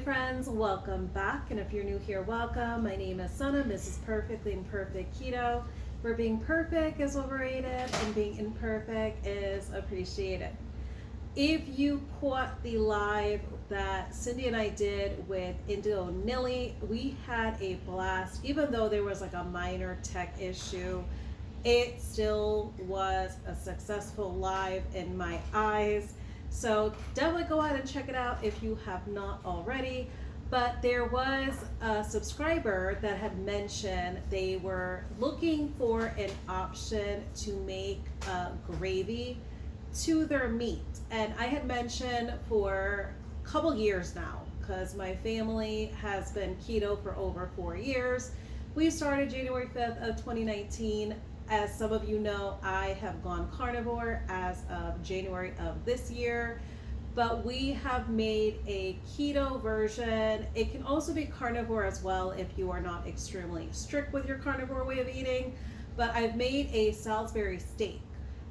friends, welcome back. And if you're new here, welcome. My name is Sana, Mrs. Perfectly Imperfect Keto, where being perfect is overrated and being imperfect is appreciated. If you caught the live that Cindy and I did with Indigo Nilly, we had a blast. Even though there was like a minor tech issue, it still was a successful live in my eyes. So definitely go ahead and check it out if you have not already. But there was a subscriber that had mentioned they were looking for an option to make gravy to their meat. And I had mentioned for a couple years now, because my family has been keto for over 4 years. We started January 5th of 2019. As some of you know, I have gone carnivore as of January of this year, but we have made a keto version. It can also be carnivore as well if you are not extremely strict with your carnivore way of eating, but I've made a Salisbury steak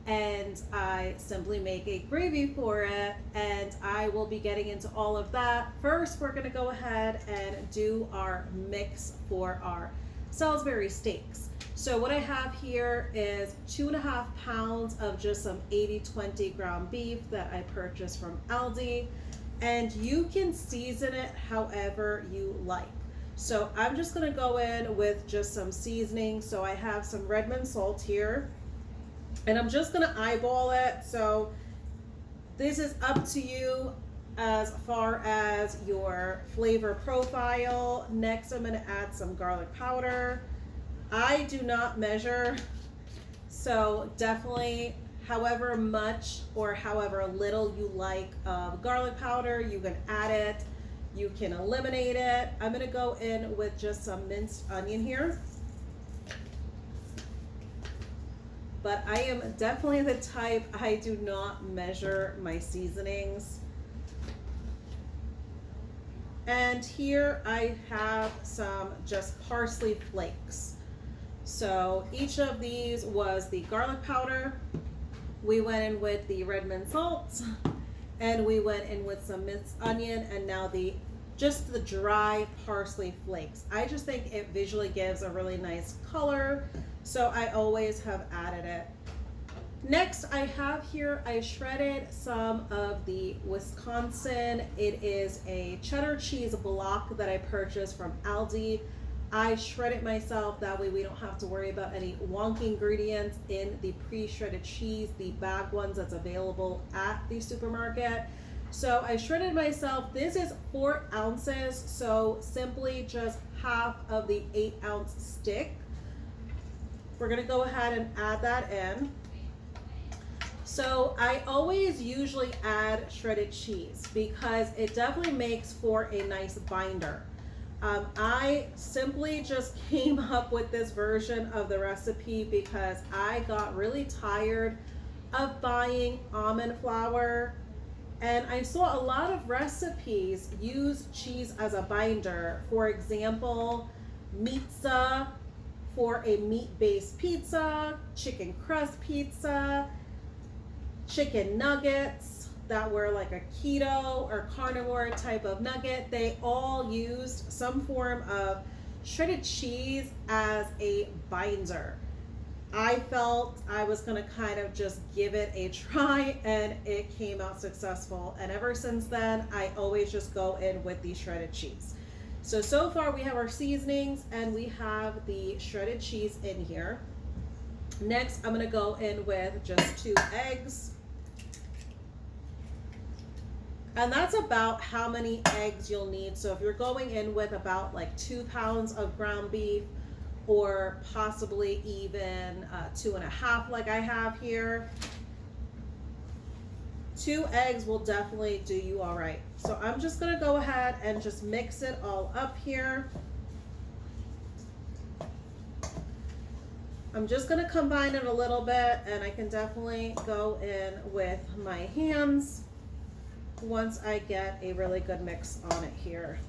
and I simply make a gravy for it, and I will be getting into all of that. First, we're going to go ahead and do our mix for our Salisbury steaks. So what I have here is 2.5 pounds of just some 80-20 ground beef that I purchased from Aldi, and you can season it however you like. So I'm just going to go in with just some seasoning. So I have some Redmond salt here, and I'm just going to eyeball it. So this is up to you as far as your flavor profile. Next, I'm going to add some garlic powder. I do not measure, so definitely however much or however little you like of garlic powder, you can add it, you can eliminate it. I'm gonna go in with just some minced onion here. But I am definitely the type, I do not measure my seasonings. And here I have some just parsley flakes. So each of these was the garlic powder. We went in with the Redmond salt, and we went in with some minced onion, and now just the dry parsley flakes. I just think it visually gives a really nice color, so I always have added it. Next, I have here, I shredded some of the Wisconsin. It is a cheddar cheese block that I purchased from Aldi. I shred it myself, that way we don't have to worry about any wonky ingredients in the pre-shredded cheese, the bag ones that's available at the supermarket. So I shredded myself. This is 4 ounces, so simply just half of the 8-ounce stick. We're gonna go ahead and add that in. So I always usually add shredded cheese because it definitely makes for a nice binder. I simply just came up with this version of the recipe because I got really tired of buying almond flour, and I saw a lot of recipes use cheese as a binder. For example, pizza for a meat-based pizza, chicken crust pizza, chicken nuggets that were like a keto or carnivore type of nugget. They all used some form of shredded cheese as a binder. I felt I was gonna kind of just give it a try, and it came out successful. And ever since then, I always just go in with the shredded cheese. So far we have our seasonings and we have the shredded cheese in here. Next, I'm gonna go in with just 2 eggs. And that's about how many eggs you'll need. So if you're going in with about like 2 pounds of ground beef, or possibly even 2.5 like I have here, 2 eggs will definitely do you all right. So I'm just gonna go ahead and just mix it all up here. I'm just gonna combine it a little bit, and I can definitely go in with my hands once I get a really good mix on it here.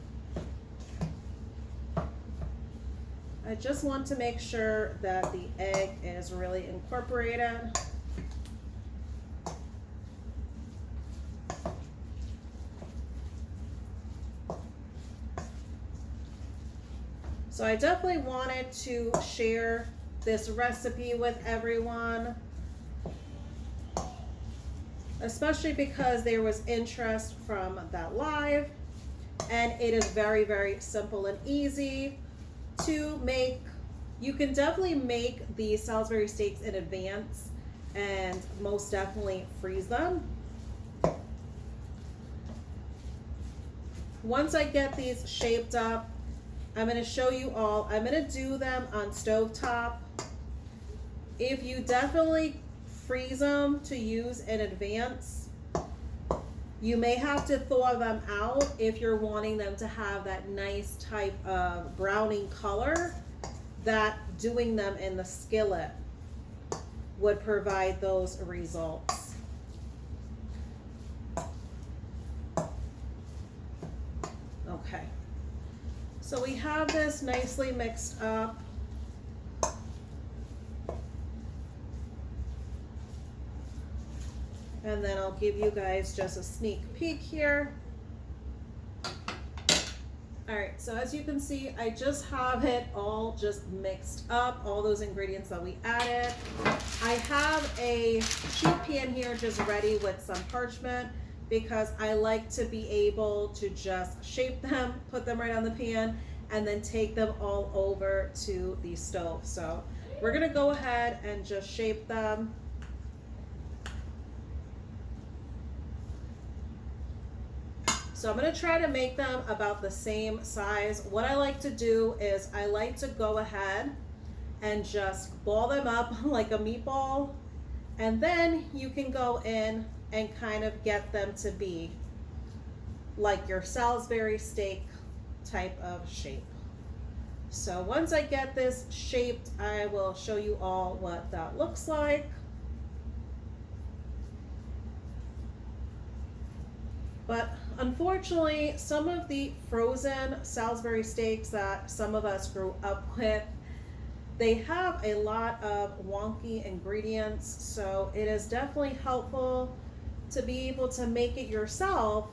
I just want to make sure that the egg is really incorporated. So I definitely wanted to share this recipe with everyone, especially because there was interest from that live, and it is very, very simple and easy to make. You can definitely make the Salisbury steaks in advance and most definitely freeze them. Once I get these shaped up, I'm going to show you all. I'm going to do them on stovetop. If you definitely freeze them to use in advance, you may have to thaw them out if you're wanting them to have that nice type of browning color that doing them in the skillet would provide those results. Okay, so we have this nicely mixed up. And then I'll give you guys just a sneak peek here. All right, so as you can see, I just have it all just mixed up, all those ingredients that we added. I have a sheet pan here just ready with some parchment because I like to be able to just shape them, put them right on the pan, and then take them all over to the stove. So we're gonna go ahead and just shape them. So I'm going to try to make them about the same size. What I like to do is I like to go ahead and just ball them up like a meatball, and then you can go in and kind of get them to be like your Salisbury steak type of shape. So once I get this shaped, I will show you all what that looks like. But unfortunately, some of the frozen Salisbury steaks that some of us grew up with, they have a lot of wonky ingredients. So it is definitely helpful to be able to make it yourself,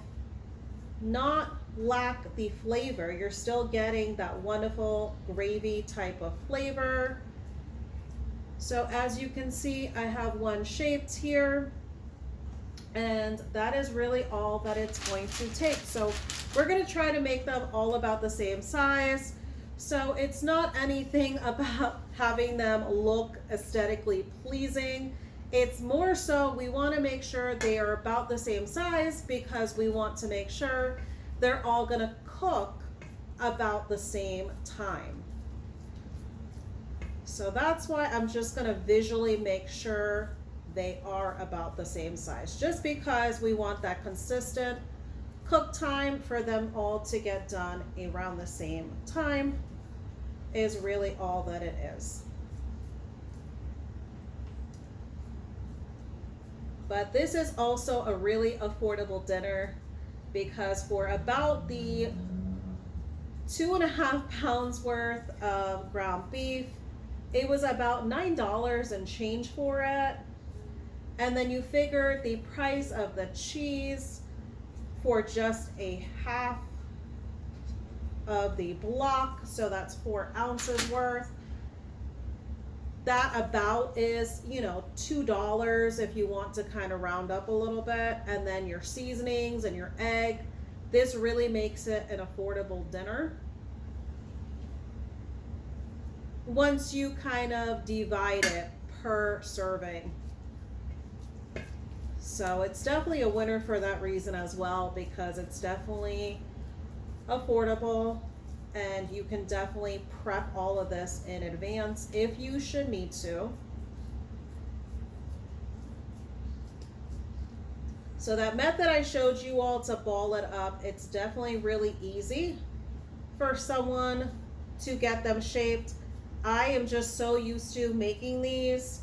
not lack the flavor. You're still getting that wonderful gravy type of flavor. So as you can see, I have one shaped here. And that is really all that it's going to take. So we're going to try to make them all about the same size. So it's not anything about having them look aesthetically pleasing. It's more so we want to make sure they are about the same size because we want to make sure they're all going to cook about the same time. So that's why I'm just going to visually make sure they are about the same size, just because we want that consistent cook time for them all to get done around the same time is really all that it is. But this is also a really affordable dinner because for about the 2.5 pounds worth of ground beef, it was about $9 and change for it. And then you figure the price of the cheese for just a half of the block, so that's 4 ounces worth. That about is, you know, $2 if you want to kind of round up a little bit. And then your seasonings and your egg. This really makes it an affordable dinner once you kind of divide it per serving. So it's definitely a winner for that reason as well, because it's definitely affordable and you can definitely prep all of this in advance if you should need to. So that method I showed you all to ball it up, it's definitely really easy for someone to get them shaped. I am just so used to making these.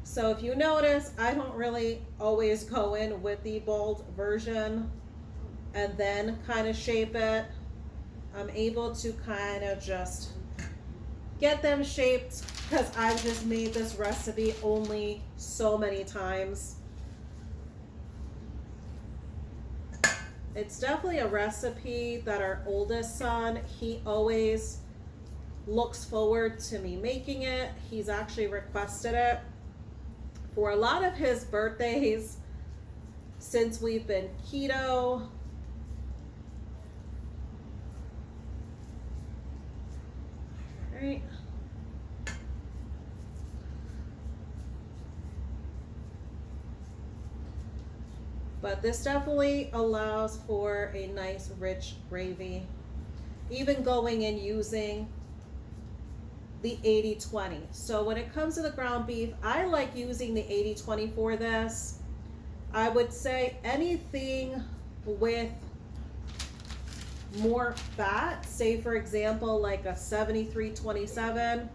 So if you notice, I don't really always go in with the balled version and then kind of shape it. I'm able to kind of just get them shaped because I've just made this recipe only so many times. It's definitely a recipe that our oldest son, he always looks forward to me making it. He's actually requested it for a lot of his birthdays since we've been keto. All right. But this definitely allows for a nice rich gravy. Even going and using the 80-20. So when it comes to the ground beef, I like using the 80-20 for this. I would say anything with more fat, say for example like a 73-27,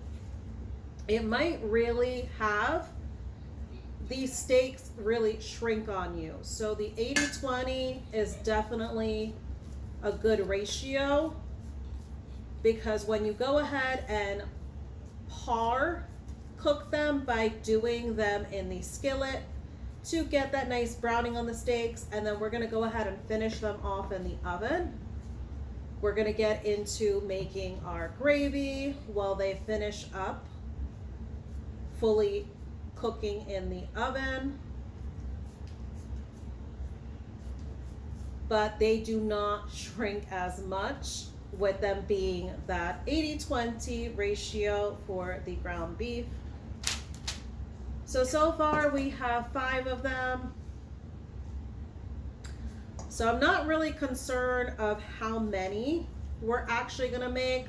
it might really have these steaks really shrink on you. So the 80-20 is definitely a good ratio, because when you go ahead and cook them by doing them in the skillet to get that nice browning on the steaks, and then we're going to go ahead and finish them off in the oven. We're going to get into making our gravy while they finish up fully cooking in the oven. But they do not shrink as much, with them being that 80-20 ratio for the ground beef. So far we have 5 of them. So I'm not really concerned of how many we're actually gonna make.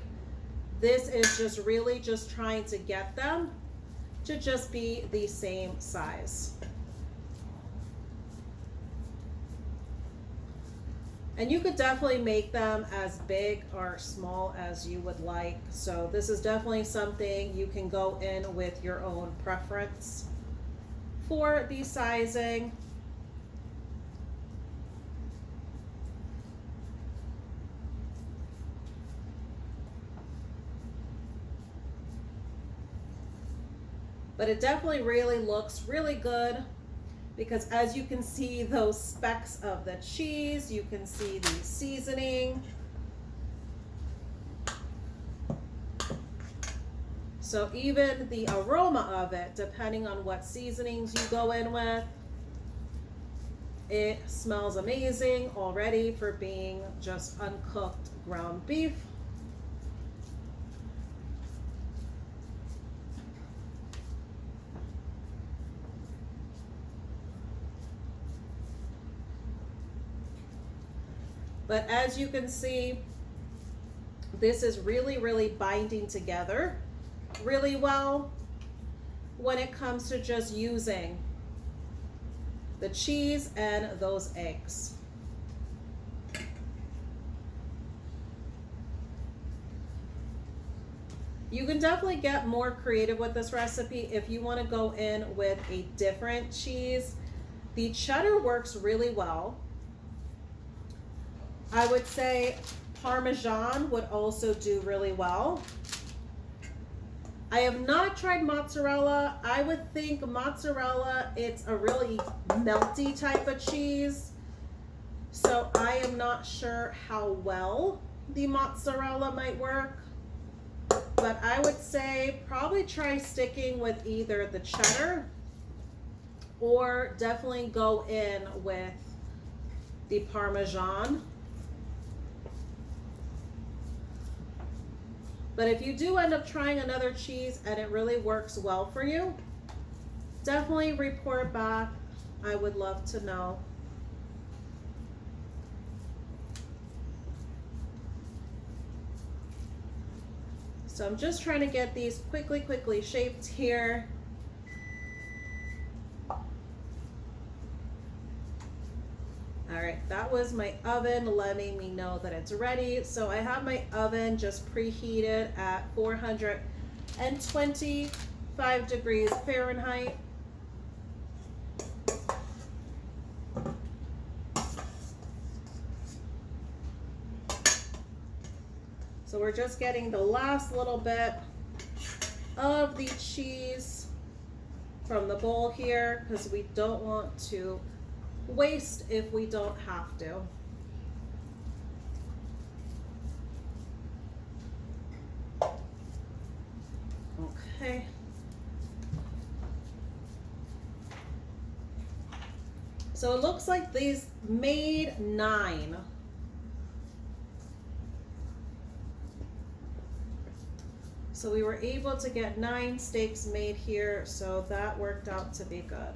This is just really just trying to get them to just be the same size. And you could definitely make them as big or small as you would like. So this is definitely something you can go in with your own preference for the sizing. But it definitely really looks really good, because as you can see those specks of the cheese, you can see the seasoning. So even the aroma of it, depending on what seasonings you go in with, it smells amazing already for being just uncooked ground beef. But as you can see, this is really binding together really well when it comes to just using the cheese and those eggs. You can definitely get more creative with this recipe if you want to go in with a different cheese. The cheddar works really well. I would say Parmesan would also do really well. I have not tried mozzarella. I would think mozzarella, it's a really melty type of cheese. So I am not sure how well the mozzarella might work. But I would say probably try sticking with either the cheddar, or definitely go in with the Parmesan. But if you do end up trying another cheese and it really works well for you, definitely report back. I would love to know. So I'm just trying to get these quickly shaped here. All right, that was my oven letting me know that it's ready. So I have my oven just preheated at 425 degrees Fahrenheit. So we're just getting the last little bit of the cheese from the bowl here, because we don't want to waste if we don't have to. So it looks like these made 9. So we were able to get 9 steaks made here, so that worked out to be good.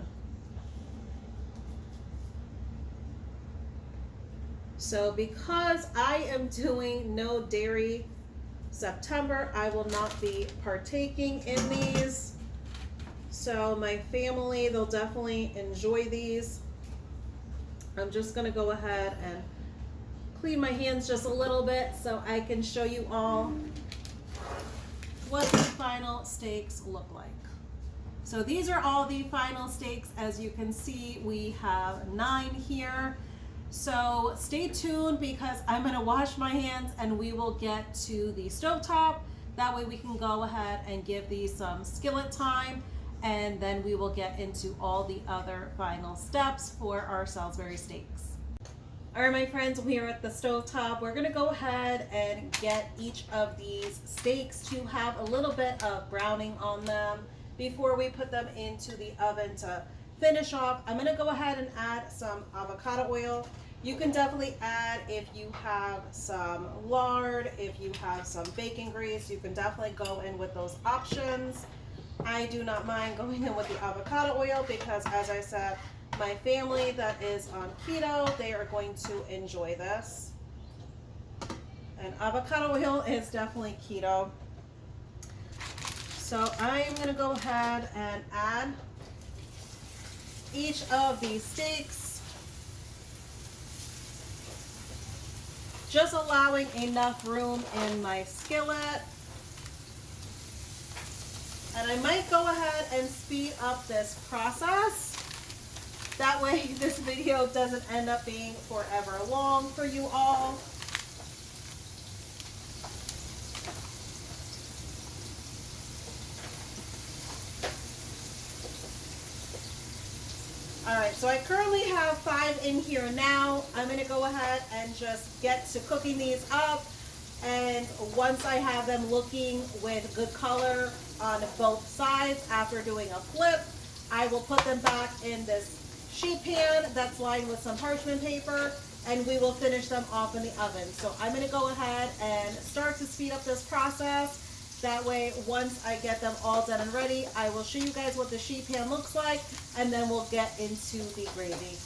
So because I am doing no dairy September, I will not be partaking in these. So my family, they'll definitely enjoy these. I'm just gonna go ahead and clean my hands just a little bit so I can show you all what the final steaks look like. So these are all the final steaks. As you can see, we have 9 here. So stay tuned because I'm gonna wash my hands and we will get to the stovetop. That way we can go ahead and give these some skillet time, and then we will get into all the other final steps for our Salisbury steaks. All right, my friends, we are at the stovetop. We're gonna go ahead and get each of these steaks to have a little bit of browning on them before we put them into the oven to finish off. I'm gonna go ahead and add some avocado oil. You can definitely add, if you have some lard, if you have some bacon grease, you can definitely go in with those options. I do not mind going in with the avocado oil because, as I said, my family that is on keto, they are going to enjoy this. And avocado oil is definitely keto. So I am going to go ahead and add each of these steaks, just allowing enough room in my skillet. And I might go ahead and speed up this process. That way this video doesn't end up being forever long for you all. All right, so I currently have 5 in here now. I'm gonna go ahead and just get to cooking these up. And once I have them looking with good color on both sides after doing a flip, I will put them back in this sheet pan that's lined with some parchment paper, and we will finish them off in the oven. So I'm gonna go ahead and start to speed up this process. That way, once I get them all done and ready, I will show you guys what the sheet pan looks like, and then we'll get into the gravy.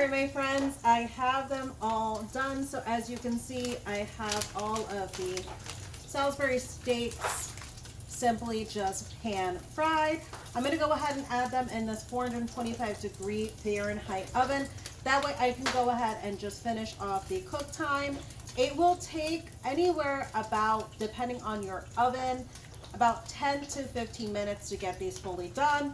My friends, I have them all done. So as you can see, I have all of the Salisbury steaks simply just pan fried. I'm gonna go ahead and add them in this 425-degree Fahrenheit oven. That way I can go ahead and just finish off the cook time. It will take anywhere about, depending on your oven, about 10 to 15 minutes to get these fully done.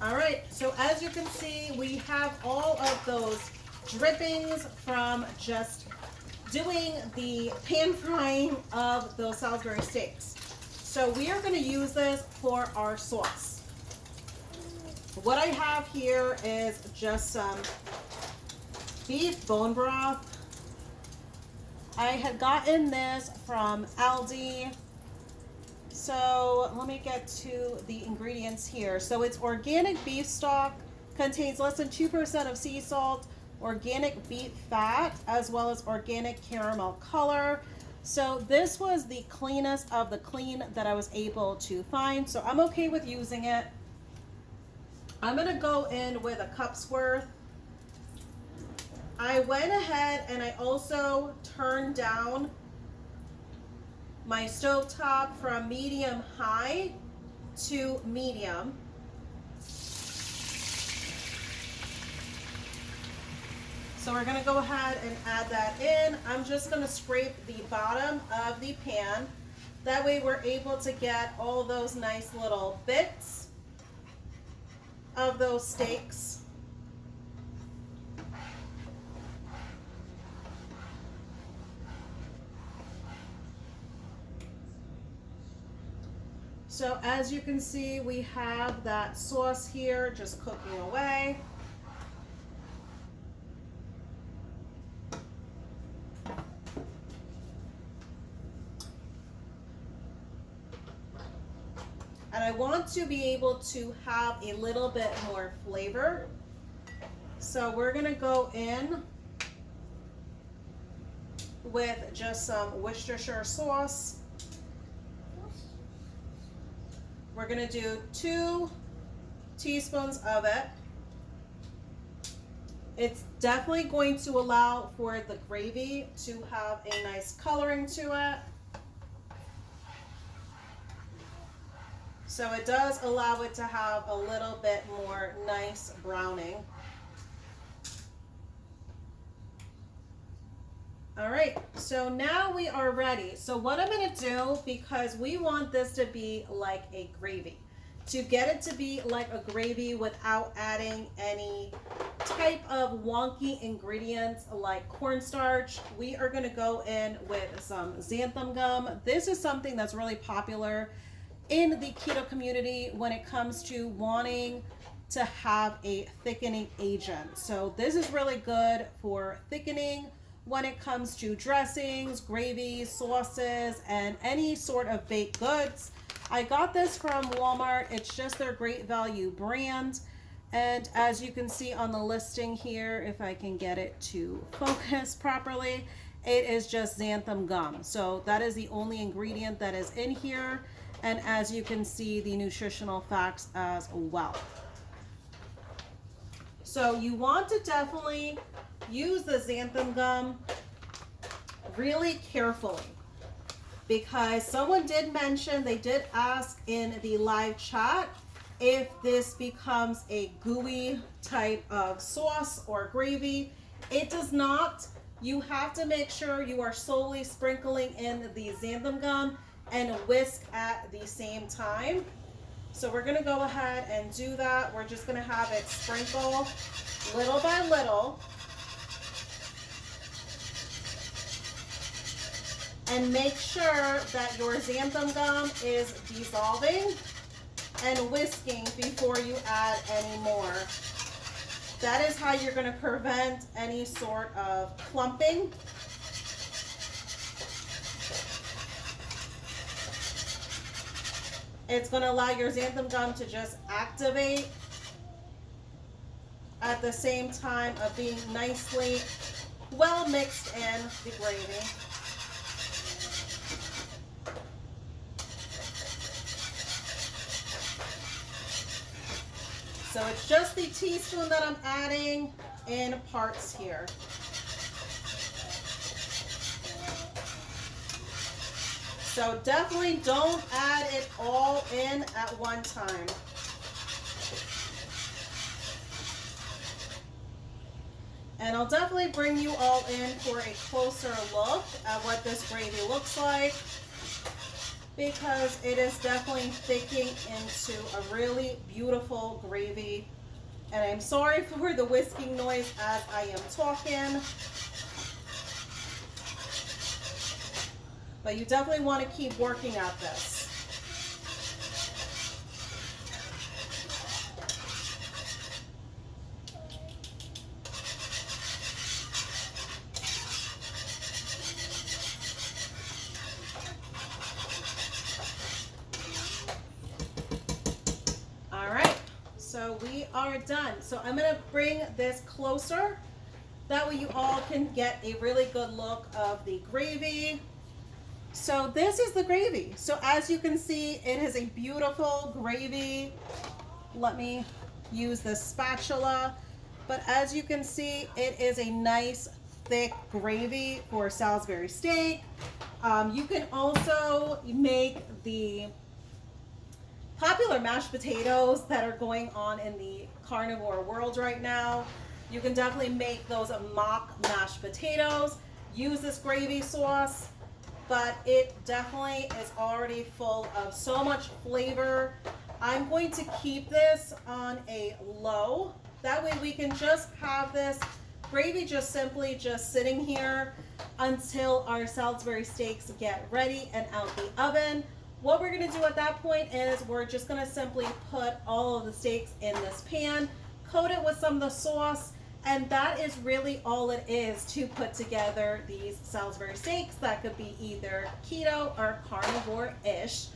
All right, so as you can see, we have all of those drippings from just doing the pan frying of those Salisbury steaks. So we are going to use this for our sauce. What I have here is just some beef bone broth. I had gotten this from Aldi. So let me get to the ingredients here. So it's organic beef stock, contains less than 2% of sea salt, organic beef fat, as well as organic caramel color. So this was the cleanest of the clean that I was able to find. So I'm okay with using it. I'm gonna go in with a cup's worth. I went ahead and I also turned down my stovetop from medium high to medium. So we're gonna go ahead and add that in. I'm just gonna scrape the bottom of the pan. That way we're able to get all those nice little bits of those steaks. So as you can see, we have that sauce here just cooking away. And I want to be able to have a little bit more flavor. So we're gonna go in with just some Worcestershire sauce. We're gonna do 2 teaspoons of it. It's definitely going to allow for the gravy to have a nice coloring to it. So it does allow it to have a little bit more nice browning. All right, so now we are ready. So what I'm gonna do, because we want this to be like a gravy, to get it to be like a gravy without adding any type of wonky ingredients like cornstarch, we are gonna go in with some xanthan gum. This is something that's really popular in the keto community when it comes to wanting to have a thickening agent. So this is really good for thickening when it comes to dressings, gravies, sauces, and any sort of baked goods. I got this from Walmart. It's just their great value brand. And as you can see on the listing here, if I can get it to focus properly, it is just xanthan gum. So that is the only ingredient that is in here. And as you can see, the nutritional facts as well. So you want to definitely use the xanthan gum really carefully, because someone did mention, they did ask in the live chat if this becomes a gooey type of sauce or gravy. It does not. You have to make sure you are solely sprinkling in the xanthan gum and whisk at the same time. So we're gonna go ahead and do that. We're just gonna have it sprinkle little by little. And make sure that your xanthan gum is dissolving and whisking before you add any more. That is how you're gonna prevent any sort of clumping. It's going to allow your xanthan gum to just activate at the same time of being nicely well mixed in the gravy. So it's just the teaspoon that I'm adding in parts here. So definitely don't add it all in at one time. And I'll definitely bring you all in for a closer look at what this gravy looks like, because it is definitely thickening into a really beautiful gravy. And I'm sorry for the whisking noise as I am talking, but you definitely want to keep working at this. All right, so we are done. So I'm going to bring this closer. That way you all can get a really good look of the gravy. So this is the gravy. So as you can see, it is a beautiful gravy. Let me use this spatula. But as you can see, it is a nice thick gravy for Salisbury steak. You can also make the popular mashed potatoes that are going on in the carnivore world right now. You can definitely make those mock mashed potatoes. Use this gravy sauce. But it definitely is already full of so much flavor. I'm going to keep this on a low. That way we can just have this gravy just simply just sitting here until our Salisbury steaks get ready and out the oven. What we're gonna do at that point is we're just gonna simply put all of the steaks in this pan, coat it with some of the sauce, and that is really all it is to put together these Salisbury steaks that could be either keto or carnivore-ish.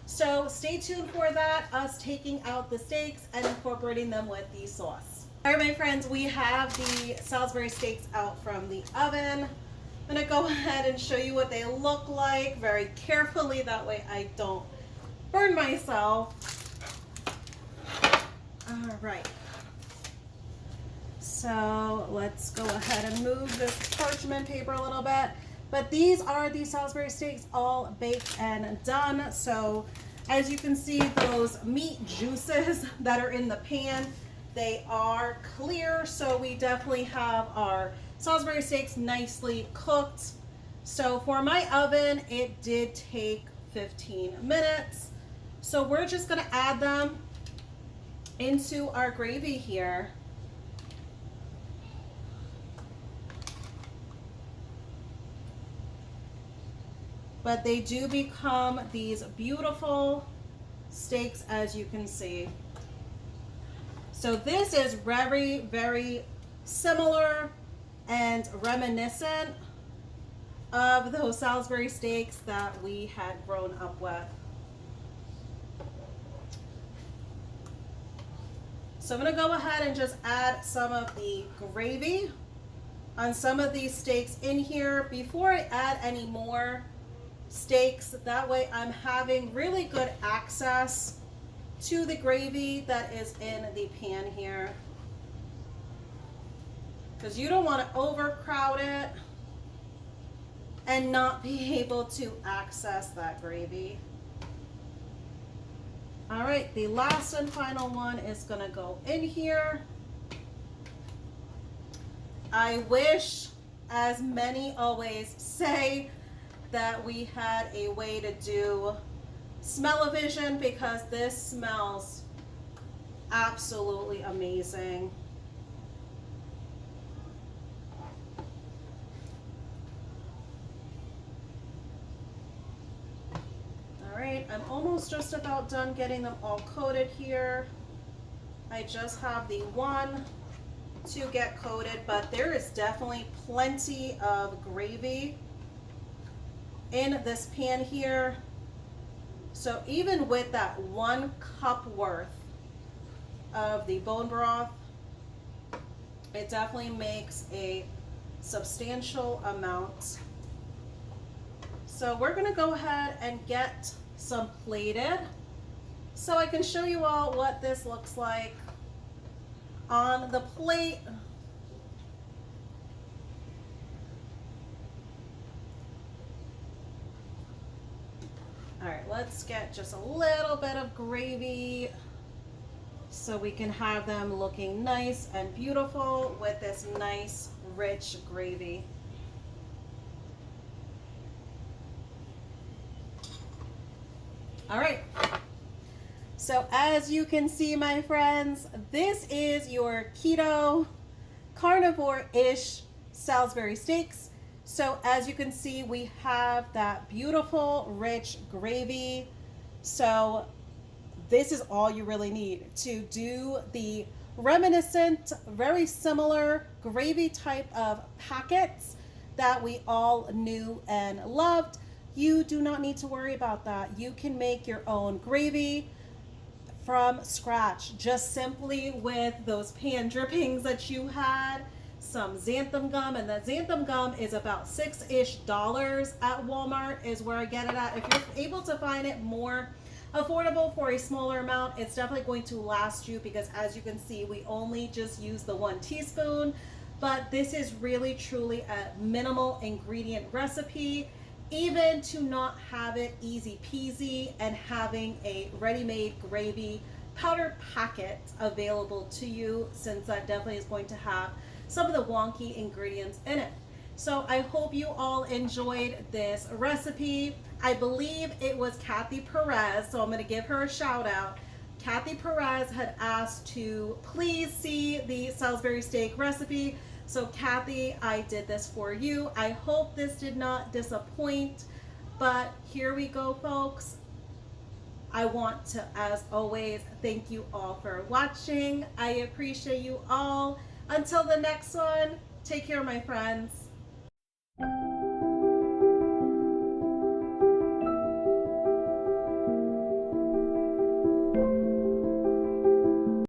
So stay tuned for that, us taking out the steaks and incorporating them with the sauce. All right, my friends, we have the Salisbury steaks out from the oven. I'm gonna go ahead and show you what they look like very carefully, that way I don't burn myself. All right. So let's go ahead and move this parchment paper a little bit. But these are the Salisbury steaks all baked and done. So as you can see, those meat juices that are in the pan, they are clear. So we definitely have our Salisbury steaks nicely cooked. So for my oven, it did take 15 minutes. So we're just gonna add them into our gravy here. But they do become these beautiful steaks, as you can see. So this is very, very similar and reminiscent of those Salisbury steaks that we had grown up with. So I'm gonna go ahead and just add some of the gravy on some of these steaks in here before I add any more steaks. That way I'm having really good access to the gravy that is in the pan here, because you don't want to overcrowd it and not be able to access that gravy. All right, the last and final one is going to go in here. I wish, as many always say, that we had a way to do smell-o-vision, because this smells absolutely amazing. All right, I'm almost just about done getting them all coated here. I just have the one to get coated, but there is definitely plenty of gravy in this pan here. So even with that 1 cup worth of the bone broth, it definitely makes a substantial amount. So we're gonna go ahead and get some plated so I can show you all what this looks like on the plate. right, let's get just a little bit of gravy so we can have them looking nice and beautiful with this nice rich gravy. All right, so as you can see, my friends, this is your keto carnivore-ish Salisbury steaks. So as you can see, we have that beautiful rich gravy. So this is all you really need to do the reminiscent, very similar gravy type of packets that we all knew and loved. You do not need to worry about that. You can make your own gravy from scratch, just simply with those pan drippings that you had, some xanthan gum, and that xanthan gum is about $6-ish at Walmart is where I get it at. If you're able to find it more affordable for a smaller amount, it's definitely going to last you, because as you can see, we only just use the 1 teaspoon, but this is really truly a minimal ingredient recipe, even to not have it easy peasy and having a ready-made gravy powder packet available to you, since that definitely is going to have some of the wonky ingredients in it. So I hope you all enjoyed this recipe. I believe it was Kathy Perez, so I'm going to give her a shout out. Kathy Perez had asked to please see the Salisbury steak recipe. So Kathy, I did this for you. I hope this did not disappoint, but here we go, folks. I want to, as always, thank you all for watching. I appreciate you all. Until the next one, take care, my friends.